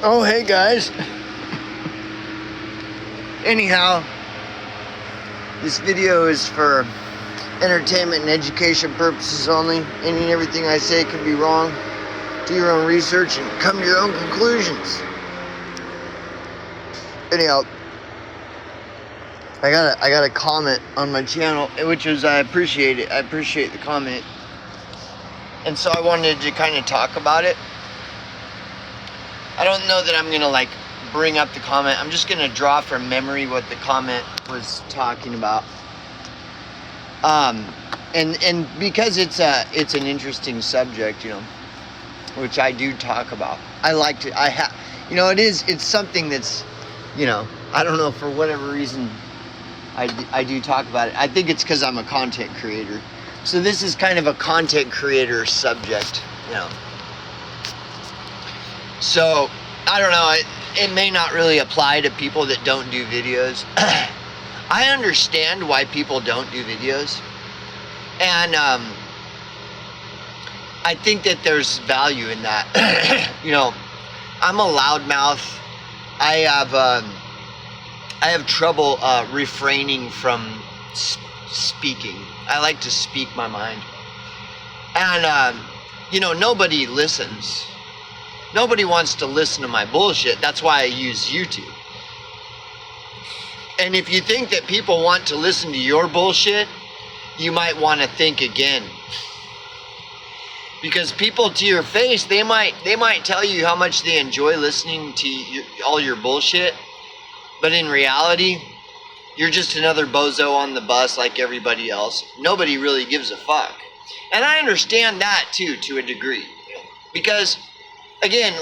Oh, hey guys. Anyhow, this video is for entertainment and education purposes only. Any and everything I say could be wrong. Do your own research and come to your own conclusions. Anyhow, I got a comment on my channel, which was I appreciate it. I appreciate the comment. And so I wanted to kind of talk about it. I don't know that I'm gonna bring up the comment. I'm just gonna draw from memory what the comment was talking about. And because it's an interesting subject, which I do talk about. It's something that's, I don't know, for whatever reason I do talk about it. I think it's because I'm a content creator. So this is kind of a content creator subject, So, I don't know, it may not really apply to people that don't do videos. I understand why people don't do videos. And I think that there's value in that. I'm a loudmouth. I have trouble refraining from speaking. I like to speak my mind. And, nobody listens. Nobody wants to listen to my bullshit. That's why I use YouTube. And if you think that people want to listen to your bullshit, you might want to think again. Because people to your face, they might tell you how much they enjoy listening to all your bullshit. But in reality, you're just another bozo on the bus like everybody else. Nobody really gives a fuck. And I understand that too, to a degree. Because, again,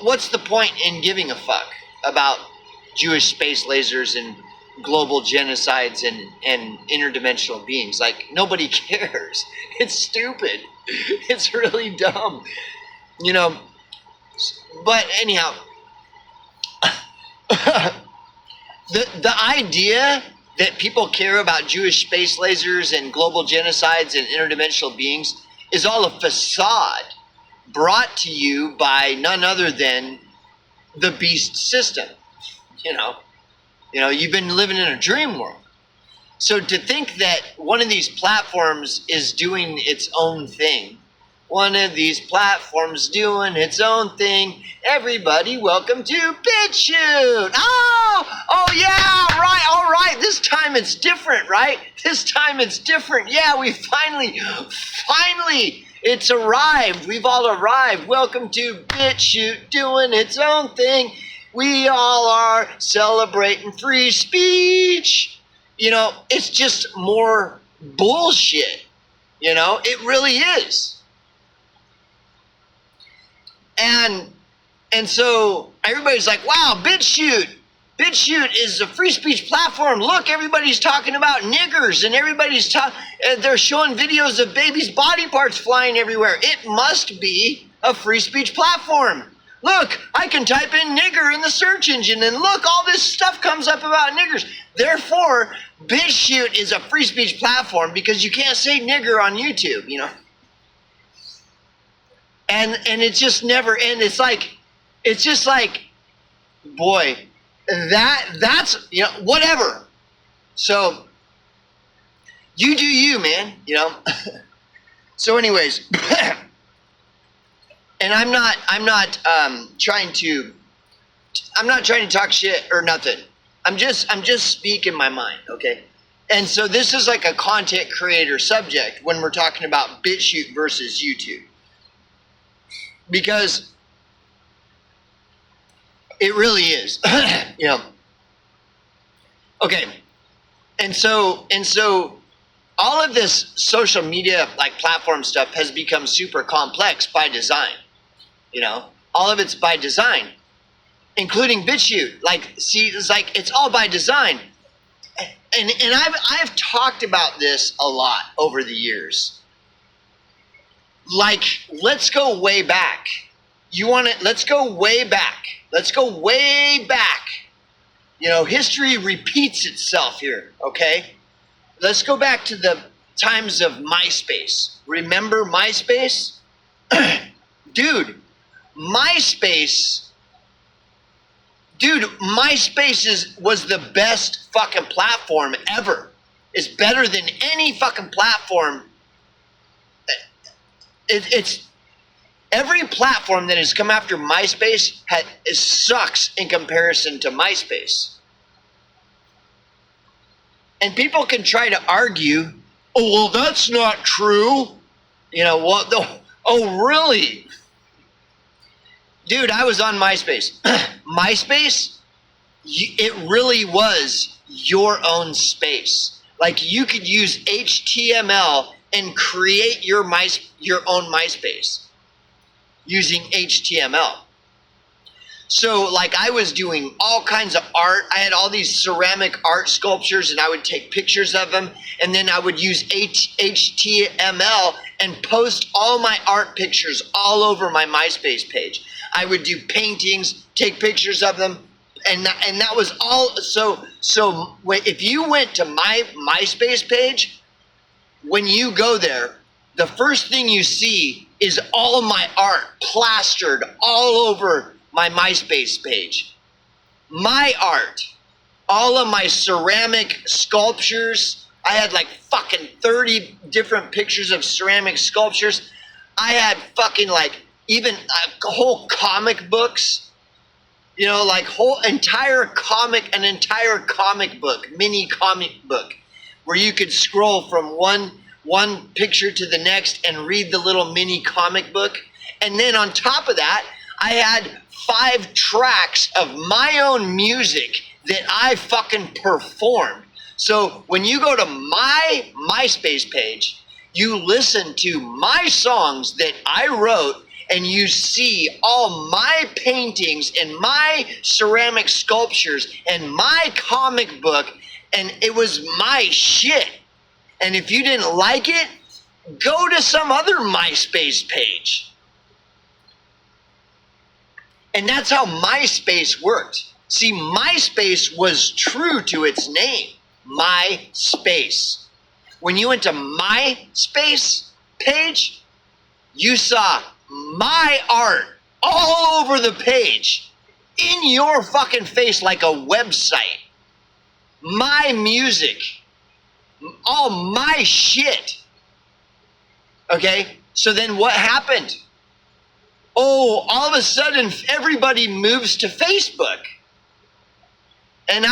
what's the point in giving a fuck about Jewish space lasers and global genocides and interdimensional beings? Nobody cares. It's stupid. It's really dumb. But anyhow, the idea that people care about Jewish space lasers and global genocides and interdimensional beings is all a facade brought to you by none other than the beast system. You've been living in a dream world. So to think that one of these platforms is doing its own thing, everybody, welcome to BitChute. Oh yeah, right, all right. This time it's different, right? Yeah, we finally, it's arrived. We've all arrived. Welcome to BitChute doing its own thing. We all are celebrating free speech. It's just more bullshit. It really is. And so everybody's like, wow, BitChute is a free speech platform. Look, everybody's talking about niggers, and they're showing videos of babies' body parts flying everywhere. It must be a free speech platform. Look, I can type in nigger in the search engine, and look, all this stuff comes up about niggers. Therefore, BitChute is a free speech platform because you can't say nigger on YouTube, And it's just never end. It's just like, boy, that's whatever. So you do you, man. So anyways, and I'm not trying to talk shit or nothing. I'm just speaking my mind, okay? And so this is like a content creator subject when we're talking about BitChute versus YouTube. Because it really is. Okay. And so all of this social media platform stuff has become super complex by design. All of it's by design, including BitChute. It's all by design. And I've talked about this a lot over the years. Let's go way back. Let's go way back. History repeats itself here, okay? Let's go back to the times of MySpace. Remember MySpace? Dude, MySpace Dude, MySpace was the best fucking platform ever. It's better than any fucking platform. It's every platform that has come after MySpace sucks in comparison to MySpace. And people can try to argue, oh, well, that's not true. You know what? Oh, really? Dude, I was on MySpace. MySpace, it really was your own space. Like you could use HTML and create your own MySpace using HTML. So like I was doing all kinds of art. I had all these ceramic art sculptures and I would take pictures of them and then I would use HTML and post all my art pictures all over my MySpace page. I would do paintings, take pictures of them, and that was all. So if you went to my MySpace page, when you go there, the first thing you see is all my art plastered all over my MySpace page. My art, all of my ceramic sculptures. I had like fucking 30 different pictures of ceramic sculptures. I had fucking like even whole comic books, you know, like an entire comic book, mini comic book, where you could scroll from one picture to the next and read the little mini comic book. And then on top of that, I had 5 tracks of my own music that I fucking performed. So when you go to my MySpace page, you listen to my songs that I wrote and you see all my paintings and my ceramic sculptures and my comic book, and it was my shit. And if you didn't like it, go to some other MySpace page. And that's how MySpace worked. See, MySpace was true to its name, MySpace. When you went to MySpace page, you saw my art all over the page, in your fucking face like a website. My music, all my shit. Okay, so then what happened? Oh, all of a sudden everybody moves to Facebook. And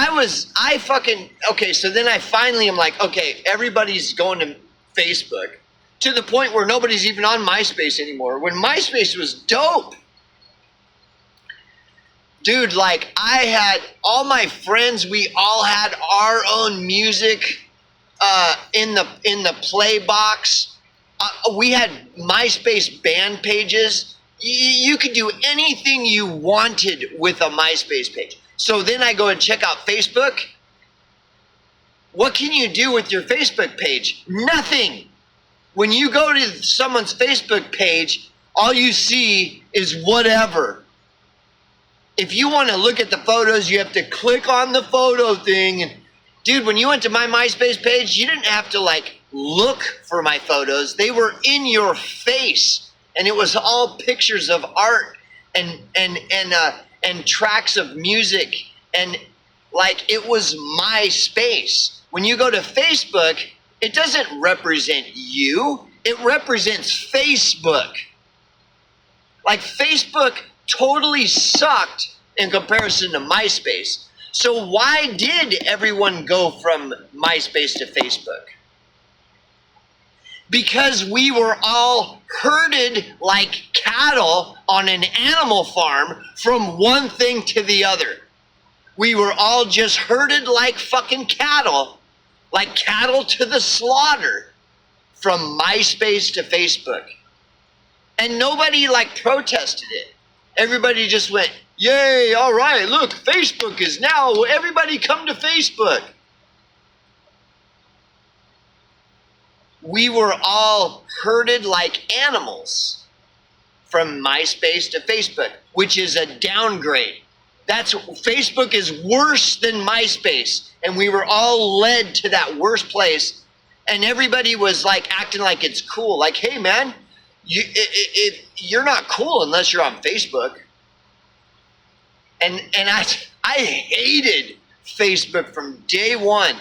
okay, so then I finally am like, okay, everybody's going to Facebook, to the point where nobody's even on MySpace anymore, when MySpace was dope. Dude, like I had all my friends, we all had our own music in the play box. We had MySpace band pages. You could do anything you wanted with a MySpace page. So then I go and check out Facebook. What can you do with your Facebook page? Nothing. When you go to someone's Facebook page, all you see is whatever. If you want to look at the photos, you have to click on the photo thing. And dude, when you went to my MySpace page, you didn't have to like look for my photos. They were in your face, and it was all pictures of art and tracks of music, and like it was my space. When you go to Facebook, it doesn't represent you. It represents Facebook. Like Facebook totally sucked in comparison to MySpace. So why did everyone go from MySpace to Facebook? Because we were all herded like cattle on an animal farm from one thing to the other. We were all just herded like fucking cattle to the slaughter, from MySpace to Facebook. And nobody like protested it. Everybody just went, yay, all right, look, Facebook is now, everybody come to Facebook. We were all herded like animals from MySpace to Facebook, which is a downgrade. Facebook is worse than MySpace, and we were all led to that worst place, and everybody was like acting like it's cool. Like, hey man, you're not cool unless you're on Facebook. And I hated Facebook from day one.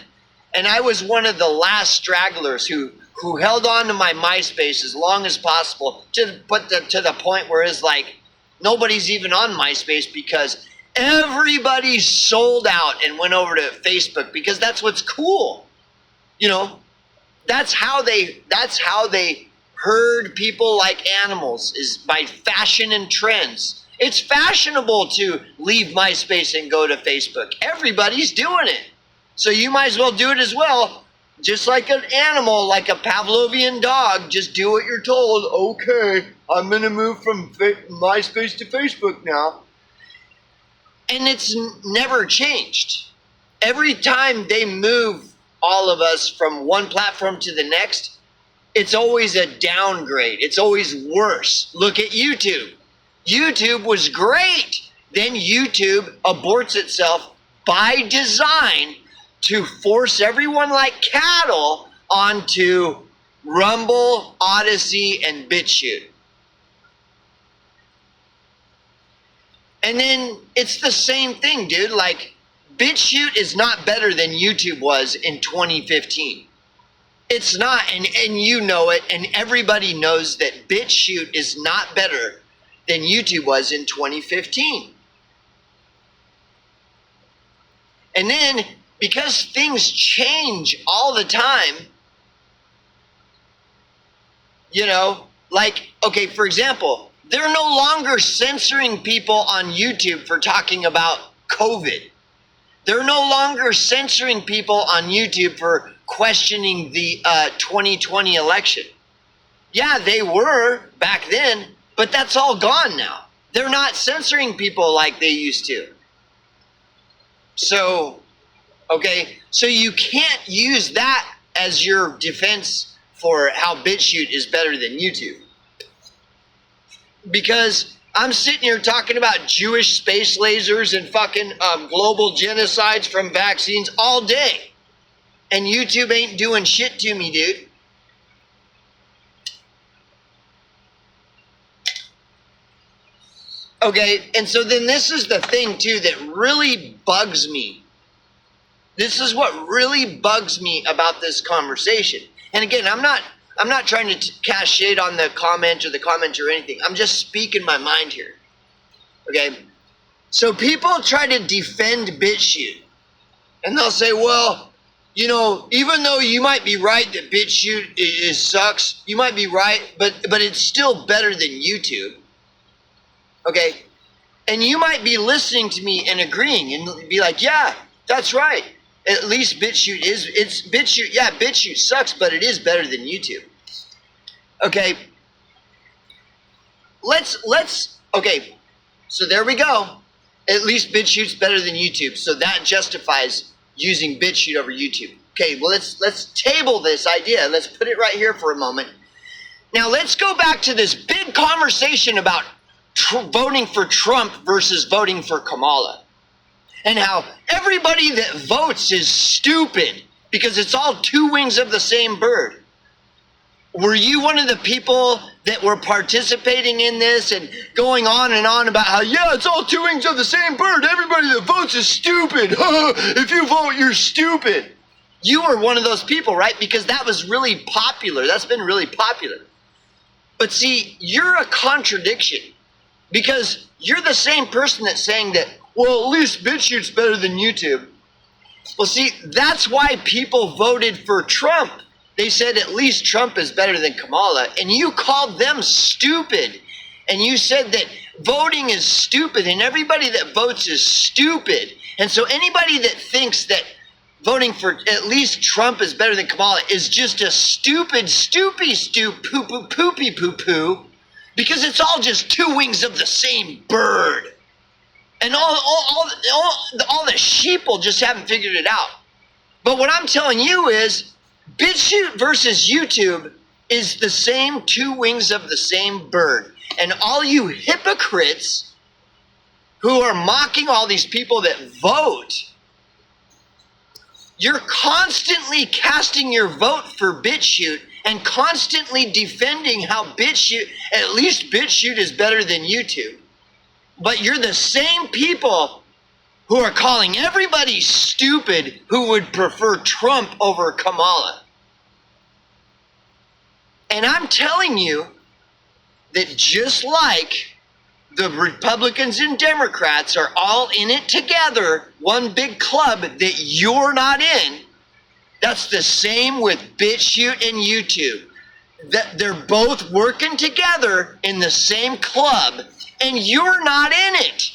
And I was one of the last stragglers who held on to my MySpace as long as possible to the point where it's like nobody's even on MySpace because everybody sold out and went over to Facebook because that's what's cool. You know, that's how they herd people like animals, is by fashion and trends. It's fashionable to leave MySpace and go to Facebook. Everybody's doing it. So you might as well do it as well. Just like an animal, like a Pavlovian dog, just do what you're told. Okay, I'm going to move from MySpace to Facebook now. And it's never changed. Every time they move all of us from one platform to the next, it's always a downgrade. It's always worse. Look at YouTube. YouTube was great. Then YouTube aborts itself by design to force everyone like cattle onto Rumble, Odyssey, and BitChute. And then it's the same thing, dude. Like, BitChute is not better than YouTube was in 2015. It's not, and you know it, and everybody knows that BitChute is not better than YouTube was in 2015. And then, because things change all the time, you know, like, okay, for example, they're no longer censoring people on YouTube for talking about COVID. They're no longer censoring people on YouTube for questioning the 2020 election. Yeah, they were back then, but that's all gone now. They're not censoring people like they used to. So, okay, so you can't use that as your defense for how BitChute is better than YouTube. Because I'm sitting here talking about Jewish space lasers and fucking global genocides from vaccines all day. And YouTube ain't doing shit to me, dude. Okay, and so then this is the thing too that really bugs me. This is what really bugs me about this conversation. And again, I'm not trying to cast shade on the comment or the commenter or anything. I'm just speaking my mind here. Okay? So people try to defend BitChute. And they'll say, well, you know, even though you might be right that BitChute sucks, you might be right, but it's still better than YouTube. Okay? And you might be listening to me and agreeing and be like, yeah, that's right. At least BitChute BitChute sucks, but it is better than YouTube. Okay. Okay. So there we go. At least BitChute's better than YouTube. So that justifies using BitChute over YouTube. Okay, well let's table this idea. Let's put it right here for a moment. Now let's go back to this big conversation about voting for Trump versus voting for Kamala. And how everybody that votes is stupid because it's all two wings of the same bird. Were you one of the people that were participating in this and going on and on about how, yeah, it's all two wings of the same bird. Everybody that votes is stupid. If you vote, you're stupid. You were one of those people, right? Because that was really popular. That's been really popular. But see, you're a contradiction because you're the same person that's saying that, well, at least BitChute's better than YouTube. Well, see, that's why people voted for Trump. They said at least Trump is better than Kamala. And you called them stupid. And you said that voting is stupid and everybody that votes is stupid. And so anybody that thinks that voting for at least Trump is better than Kamala is just a stupid, poopy poo-poo, because it's all just two wings of the same bird. And all the sheeple just haven't figured it out. But what I'm telling you is, BitChute versus YouTube is the same two wings of the same bird. And all you hypocrites who are mocking all these people that vote, you're constantly casting your vote for BitChute and constantly defending how at least BitChute is better than YouTube. But you're the same people who are calling everybody stupid who would prefer Trump over Kamala. And I'm telling you that just like the Republicans and Democrats are all in it together, one big club that you're not in, that's the same with BitChute and YouTube. That they're both working together in the same club, and you're not in it.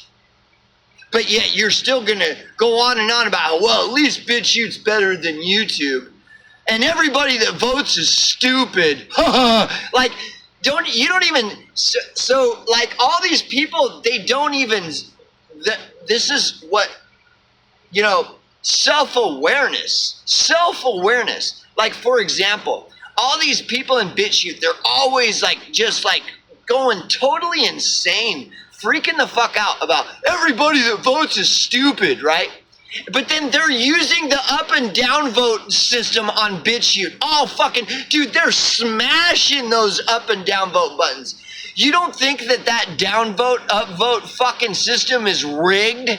But yet you're still going to go on and on about, well, at least BitChute's better than YouTube. And everybody that votes is stupid. Like, you don't even, so like all these people, they don't even, this is what, self-awareness. Like, for example, all these people in BitChute, they're always just going totally insane, freaking the fuck out about everybody that votes is stupid, right? But then they're using the up and down vote system on BitChute. Oh, fucking, dude, they're smashing those up and down vote buttons. You don't think that down vote, up vote fucking system is rigged?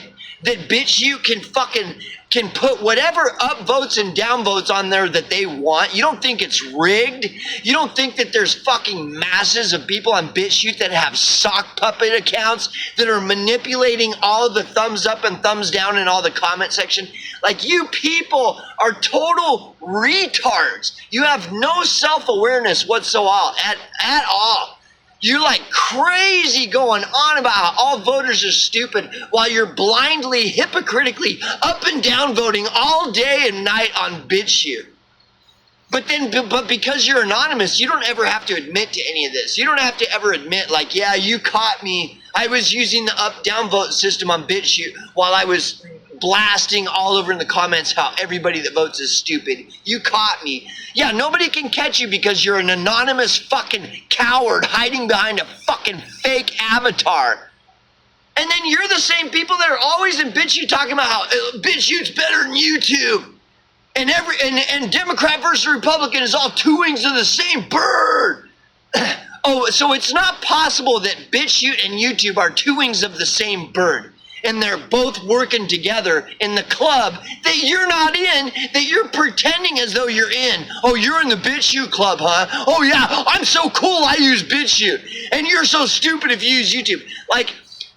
That BitChute can put whatever up votes and down votes on there that they want? You don't think it's rigged? You don't think that there's fucking masses of people on BitChute that have sock puppet accounts that are manipulating all of the thumbs up and thumbs down in all the comment section? Like, you people are total retards. You have no self-awareness whatsoever at all. You're like crazy going on about how all voters are stupid while you're blindly, hypocritically up and down voting all day and night on BitChute. But because you're anonymous, you don't ever have to admit to any of this. You don't have to ever admit, like, yeah, you caught me. I was using the up-down vote system on BitChute while I was blasting all over in the comments how everybody that votes is stupid. You caught me. Yeah, nobody can catch you because you're an anonymous fucking coward hiding behind a fucking fake avatar. And then you're the same people that are always in BitChute talking about how BitChute's better than YouTube. And Democrat versus Republican is all two wings of the same bird. Oh, so it's not possible that BitChute and YouTube are two wings of the same bird. And they're both working together in the club that you're not in, that you're pretending as though you're in. Oh, you're in the BitChute club, huh? Oh, yeah, I'm so cool, I use BitChute. And you're so stupid if you use YouTube. Like,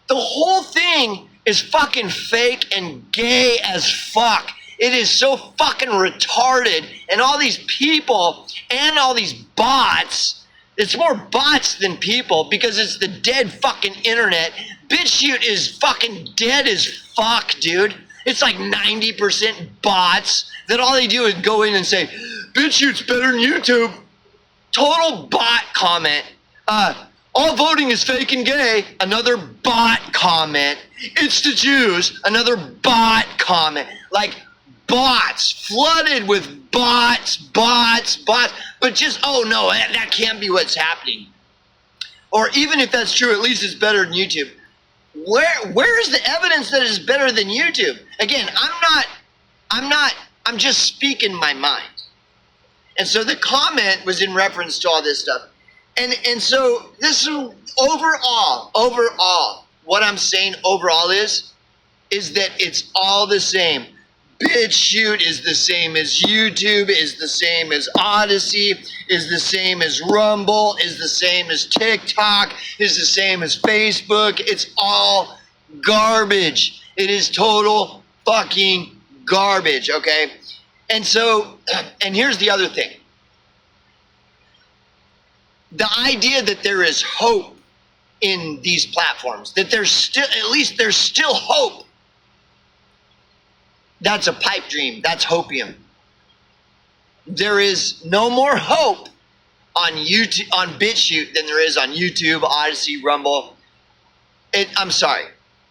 the whole thing is fucking fake and gay as fuck. It is so fucking retarded. And all these people and all these bots, it's more bots than people because it's the dead fucking internet. BitChute is fucking dead as fuck, dude. It's like 90% bots that all they do is go in and say, BitChute's better than YouTube. Total bot comment. All voting is fake and gay. Another bot comment. It's the Jews. Another bot comment. Like, bots, flooded with bots. But just, oh no, that can't be what's happening. Or even if that's true, at least it's better than YouTube. Where is the evidence that it's better than YouTube? Again, I'm just speaking my mind. And so the comment was in reference to all this stuff. And so this is overall, what I'm saying overall is that it's all the same. BitChute is the same as YouTube, is the same as Odyssey, is the same as Rumble, is the same as TikTok, is the same as Facebook. It's all garbage. It is total fucking garbage, okay? And so, and here's the other thing. The idea that there is hope in these platforms, that there's still hope. That's a pipe dream. That's hopium. There is no more hope on YouTube, on BitChute than there is on YouTube, Odyssey, Rumble. I'm sorry.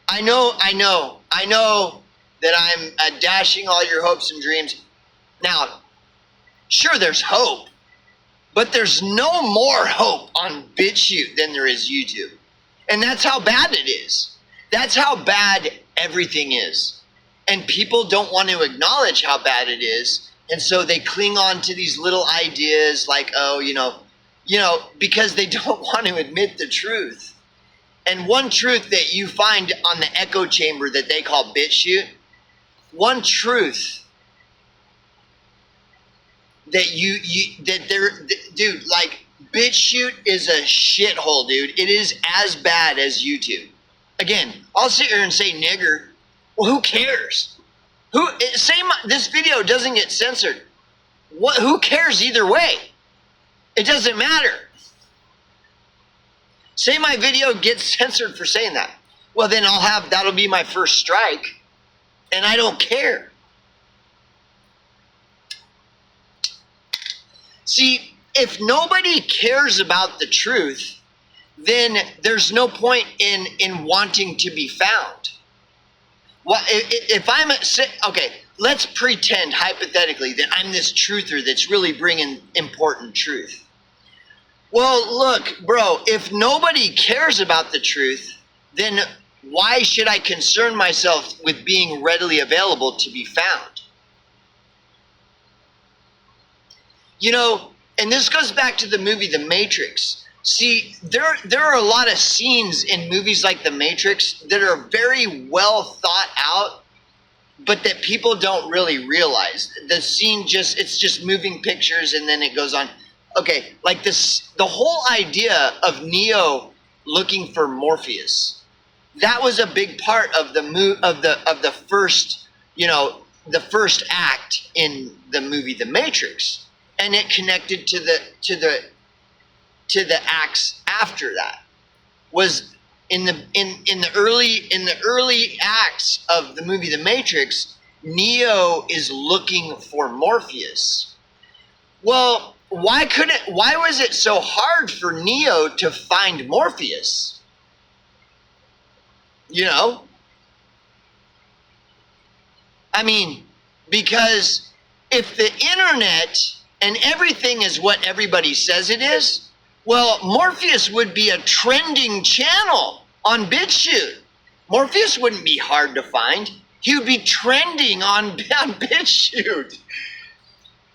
I know that I'm dashing all your hopes and dreams. Now, sure, there's hope, but there's no more hope on BitChute than there is YouTube. And that's how bad it is. That's how bad everything is. And people don't want to acknowledge how bad it is. And so they cling on to these little ideas like, oh, because they don't want to admit the truth. And one truth that you find on the echo chamber that they call BitChute, one truth that dude, like BitChute is a shithole, dude. It is as bad as YouTube. Again, I'll sit here and say nigger. Well, who cares? This video doesn't get censored. Who cares either way? It doesn't matter. Say my video gets censored for saying that. Well, then that'll be my first strike, and I don't care. See, if nobody cares about the truth, then there's no point in wanting to be found. Well, if I'm okay, let's pretend hypothetically that I'm this truther that's really bringing important truth. Well, look, bro, if nobody cares about the truth, then why should I concern myself with being readily available to be found? You know, and this goes back to the movie The Matrix. See, there are a lot of scenes in movies like The Matrix that are very well thought out, but that people don't really realize. The scene it's just moving pictures and then it goes on. Okay, like the whole idea of Neo looking for Morpheus, that was a big part of the first, the first act in the movie The Matrix, and it connected to the acts after that. Was in the early acts of the movie The Matrix, Neo is looking for Morpheus. Well, why was it so hard for Neo to find Morpheus? I mean, because if the internet and everything is what everybody says it is, well, Morpheus would be a trending channel on BitChute. Morpheus wouldn't be hard to find. He would be trending on BitChute.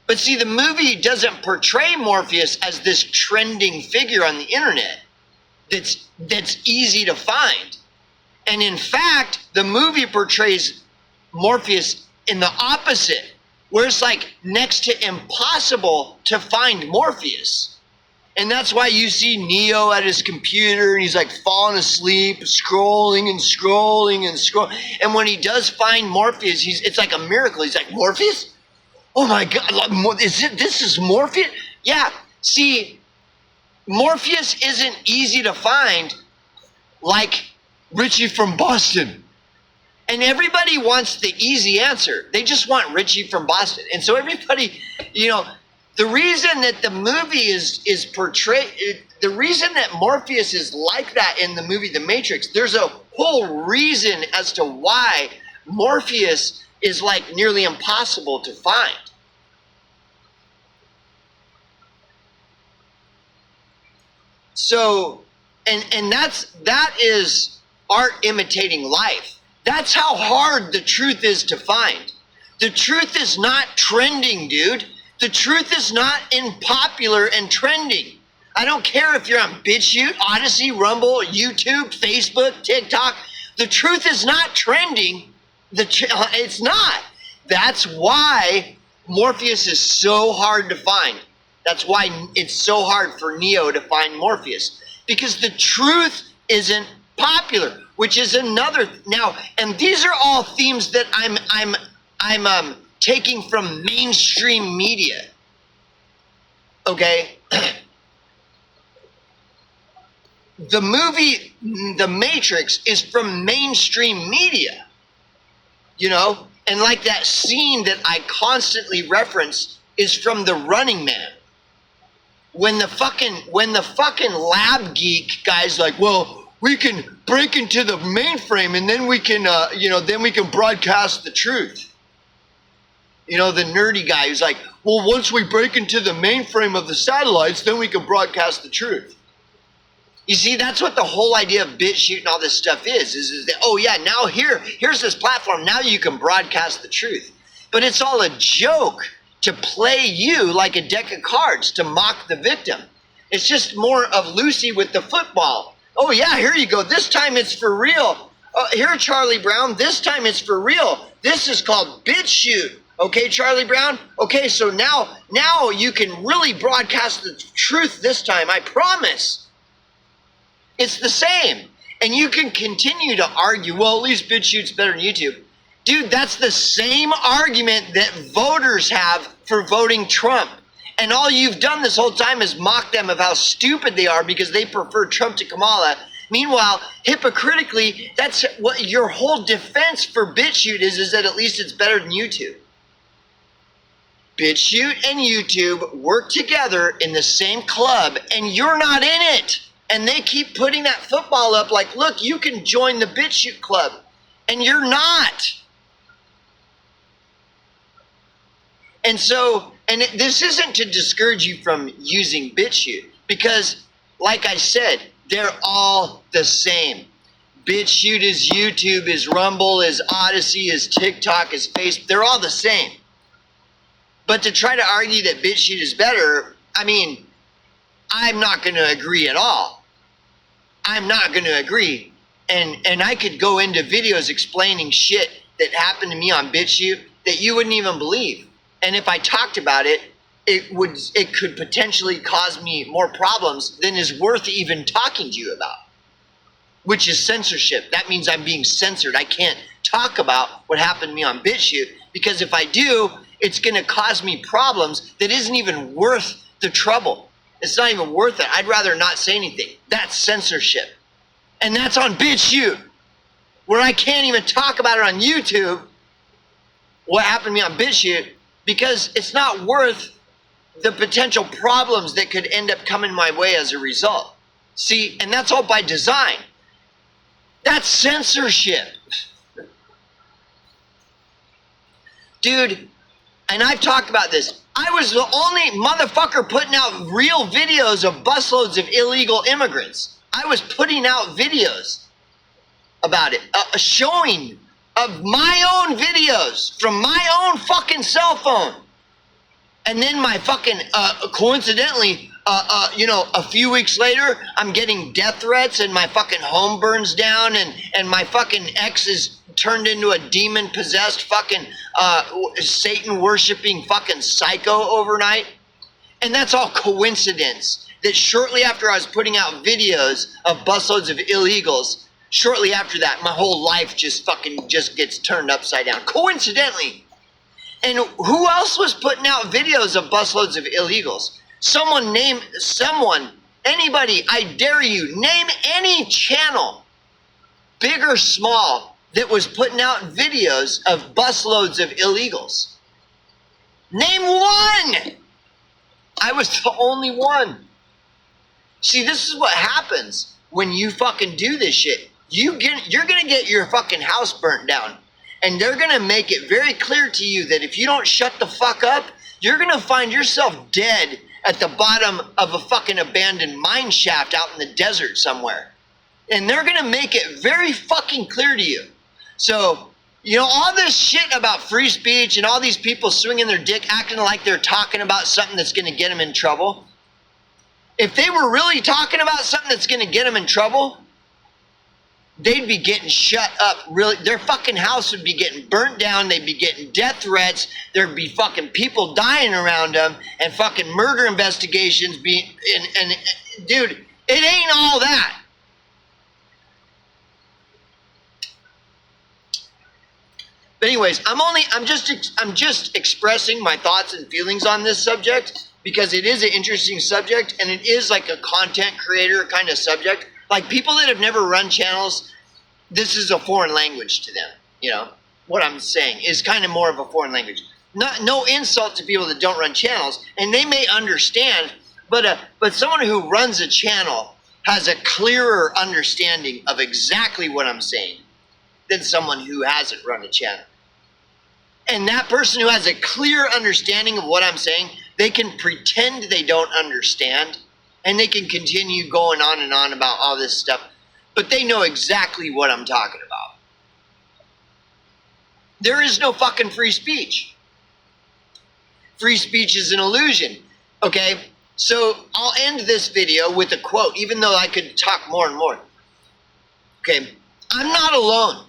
But see, the movie doesn't portray Morpheus as this trending figure on the internet that's easy to find. And in fact, the movie portrays Morpheus in the opposite, where it's like next to impossible to find Morpheus. And that's why you see Neo at his computer and he's like falling asleep, scrolling and scrolling and scrolling. And when he does find Morpheus, it's like a miracle. He's like, Morpheus? Oh my God, this is Morpheus? Yeah, see, Morpheus isn't easy to find like Richie from Boston. And everybody wants the easy answer. They just want Richie from Boston. And so everybody, the reason that the movie is portrayed, the reason that Morpheus is like that in the movie The Matrix, there's a whole reason as to why Morpheus is like nearly impossible to find. So, and that is art imitating life. That's how hard the truth is to find. The truth is not trending, dude. The truth is not in popular and trending. I don't care if you're on BitChute, Odyssey, Rumble, YouTube, Facebook, TikTok. The truth is not trending. It's not. That's why Morpheus is so hard to find. That's why it's so hard for Neo to find Morpheus, because the truth isn't popular, which is another now. And these are all themes that I'm taking from mainstream media. Okay, the movie The Matrix is from mainstream media. And like that scene that I constantly reference is from The Running Man. When the fucking lab geek guy's like, well, we can break into the mainframe and then we can, then we can broadcast the truth. The nerdy guy who's like, well, once we break into the mainframe of the satellites, then we can broadcast the truth. You see, that's what the whole idea of BitChute and all this stuff is that, oh yeah, now here's this platform, now you can broadcast the truth. But it's all a joke to play you like a deck of cards, to mock the victim. It's just more of Lucy with the football. Oh yeah, here you go. This time it's for real. Here, Charlie Brown, this time it's for real. This is called BitChute. Okay, Charlie Brown? Okay, so now you can really broadcast the truth this time, I promise. It's the same. And you can continue to argue, well, at least BitChute's better than YouTube. Dude, that's the same argument that voters have for voting Trump. And all you've done this whole time is mock them of how stupid they are because they prefer Trump to Kamala. Meanwhile, hypocritically, that's what your whole defense for BitChute is that at least it's better than YouTube. BitChute and YouTube work together in the same club, and you're not in it. And they keep putting that football up like, look, you can join the BitChute club, and you're not. And so, this isn't to discourage you from using BitChute, because, like I said, they're all the same. BitChute is YouTube, is Rumble, is Odyssey, is TikTok, is Facebook. They're all the same. But to try to argue that BitChute is better, I mean, I'm not going to agree at all. I'm not going to agree. And I could go into videos explaining shit that happened to me on BitChute that you wouldn't even believe. And if I talked about it, it could potentially cause me more problems than is worth even talking to you about, which is censorship. That means I'm being censored. I can't talk about what happened to me on BitChute because if I do, it's going to cause me problems that isn't even worth the trouble. It's not even worth it. I'd rather not say anything. That's censorship. And that's on BitChute, where I can't even talk about it on YouTube, what happened to me on BitChute, because it's not worth the potential problems that could end up coming my way as a result. See, and that's all by design. That's censorship. Dude, and I've talked about this. I was the only motherfucker putting out real videos of busloads of illegal immigrants. I was putting out videos about it, showing of my own videos from my own fucking cell phone. And then my fucking, coincidentally, a few weeks later, I'm getting death threats and my fucking home burns down and my fucking ex is turned into a demon-possessed fucking Satan-worshipping fucking psycho overnight. And that's all coincidence. That shortly after I was putting out videos of busloads of illegals, shortly after that, my whole life just gets turned upside down. Coincidentally. And who else was putting out videos of busloads of illegals? Anybody, I dare you, name any channel, big or small, that was putting out videos of busloads of illegals. Name one! I was the only one. See, this is what happens when you fucking do this shit. You're gonna get your fucking house burnt down. And they're gonna make it very clear to you that if you don't shut the fuck up, you're gonna find yourself dead at the bottom of a fucking abandoned mine shaft out in the desert somewhere. And they're gonna make it very fucking clear to you. So, all this shit about free speech and all these people swinging their dick, acting like they're talking about something that's gonna get them in trouble. If they were really talking about something that's gonna get them in trouble, they'd be getting shut up. Really, their fucking house would be getting burnt down. They'd be getting death threats. There'd be fucking people dying around them and fucking murder investigations being. And dude, it ain't all that. But anyways, I'm just expressing my thoughts and feelings on this subject because it is an interesting subject and it is like a content creator kind of subject. Like people that have never run channels, this is a foreign language to them. What I'm saying is kind of more of a foreign language. No insult to people that don't run channels, and they may understand, but someone who runs a channel has a clearer understanding of exactly what I'm saying than someone who hasn't run a channel. And that person who has a clear understanding of what I'm saying, they can pretend they don't understand. And they can continue going on and on about all this stuff. But they know exactly what I'm talking about. There is no fucking free speech. Free speech is an illusion. Okay? So I'll end this video with a quote, even though I could talk more and more. Okay, I'm not alone.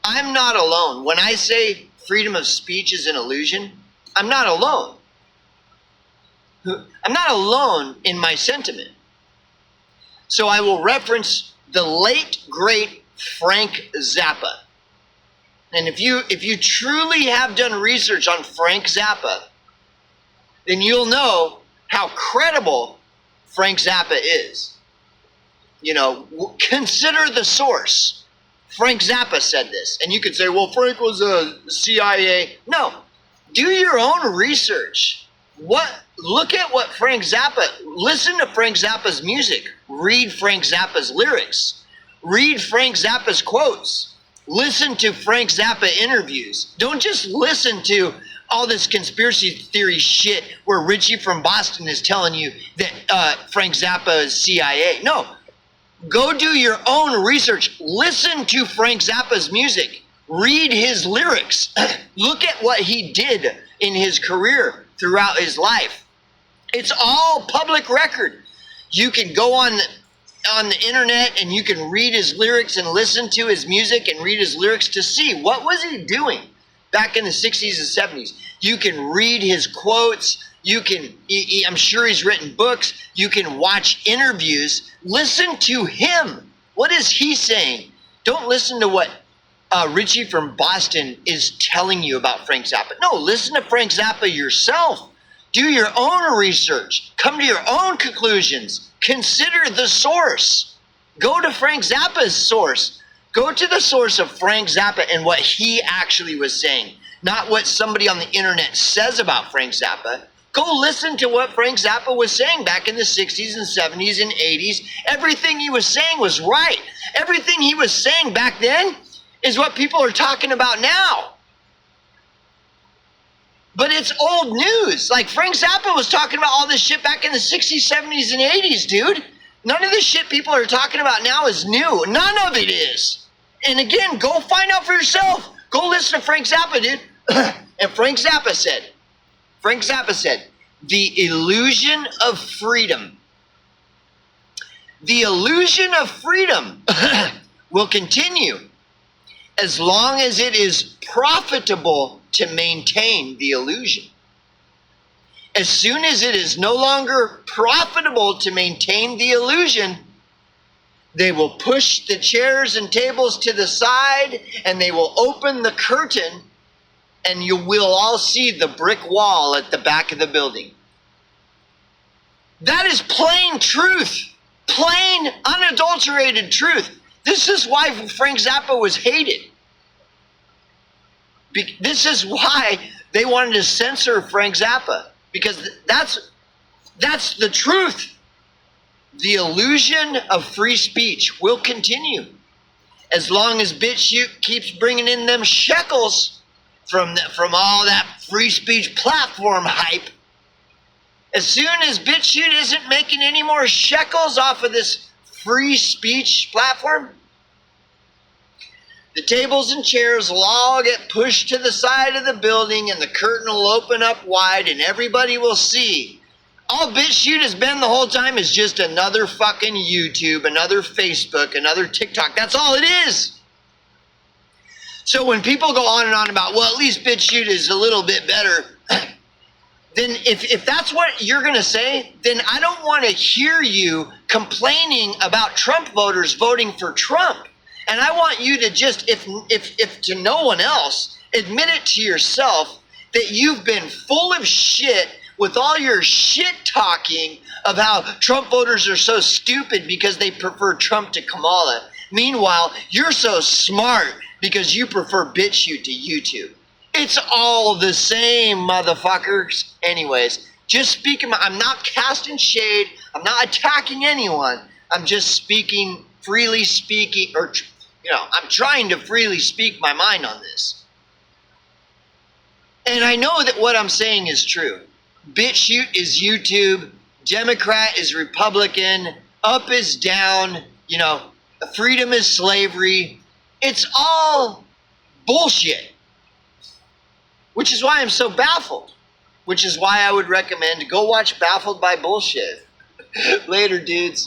I'm not alone. When I say freedom of speech is an illusion, I'm not alone. I'm not alone in my sentiment. So I will reference the late, great Frank Zappa. And if you truly have done research on Frank Zappa, then you'll know how credible Frank Zappa is. You know, consider the source. Frank Zappa said this. And you could say, well, Frank was a CIA. No, do your own research. Look at what Frank Zappa, listen to Frank Zappa's music. Read Frank Zappa's lyrics. Read Frank Zappa's quotes. Listen to Frank Zappa interviews. Don't just listen to all this conspiracy theory shit where Richie from Boston is telling you that Frank Zappa is CIA. No, go do your own research. Listen to Frank Zappa's music. Read his lyrics. Look at what he did in his career throughout his life. It's all public record. You can go on the internet and you can read his lyrics and listen to his music and read his lyrics to see what was he doing back in the 60s and 70s. You can read his quotes. I'm sure he's written books. You can watch interviews. Listen to him. What is he saying? Don't listen to what Richie from Boston is telling you about Frank Zappa. No, listen to Frank Zappa yourself. Do your own research. Come to your own conclusions. Consider the source. Go to Frank Zappa's source. Go to the source of Frank Zappa and what he actually was saying, not what somebody on the internet says about Frank Zappa. Go listen to what Frank Zappa was saying back in the 60s and 70s and 80s. Everything he was saying was right. Everything he was saying back then is what people are talking about now. But it's old news. Like Frank Zappa was talking about all this shit back in the 60s, 70s, and 80s, dude. None of the shit people are talking about now is new. None of it is. And again, go find out for yourself. Go listen to Frank Zappa, dude. And Frank Zappa said, the illusion of freedom. The illusion of freedom will continue as long as it is profitable to maintain the illusion. As soon as it is no longer profitable to maintain the illusion, they will push the chairs and tables to the side and they will open the curtain and you will all see the brick wall at the back of the building. That is plain truth. Plain, unadulterated truth. This is why Frank Zappa was hated. This is why they wanted to censor Frank Zappa. Because that's the truth. The illusion of free speech will continue as long as BitChute keeps bringing in them shekels from all that free speech platform hype. As soon as BitChute isn't making any more shekels off of this free speech platform, the tables and chairs will all get pushed to the side of the building and the curtain will open up wide and everybody will see. All BitChute has been the whole time is just another fucking YouTube, another Facebook, another TikTok. That's all it is. So when people go on and on about, well, at least BitChute is a little bit better, then if that's what you're going to say, then I don't want to hear you complaining about Trump voters voting for Trump. And I want you to just, if to no one else, admit it to yourself that you've been full of shit with all your shit talking of how Trump voters are so stupid because they prefer Trump to Kamala. Meanwhile, you're so smart because you prefer BitChute to YouTube. It's all the same, motherfuckers. Anyways, just speaking, I'm not casting shade. I'm not attacking anyone. I'm just freely speaking, or, I'm trying to freely speak my mind on this. And I know that what I'm saying is true. BitChute is YouTube. Democrat is Republican. Up is down. Freedom is slavery. It's all bullshit. Which is why I'm so baffled. Which is why I would recommend go watch Baffled by Bullshit. Later, dudes.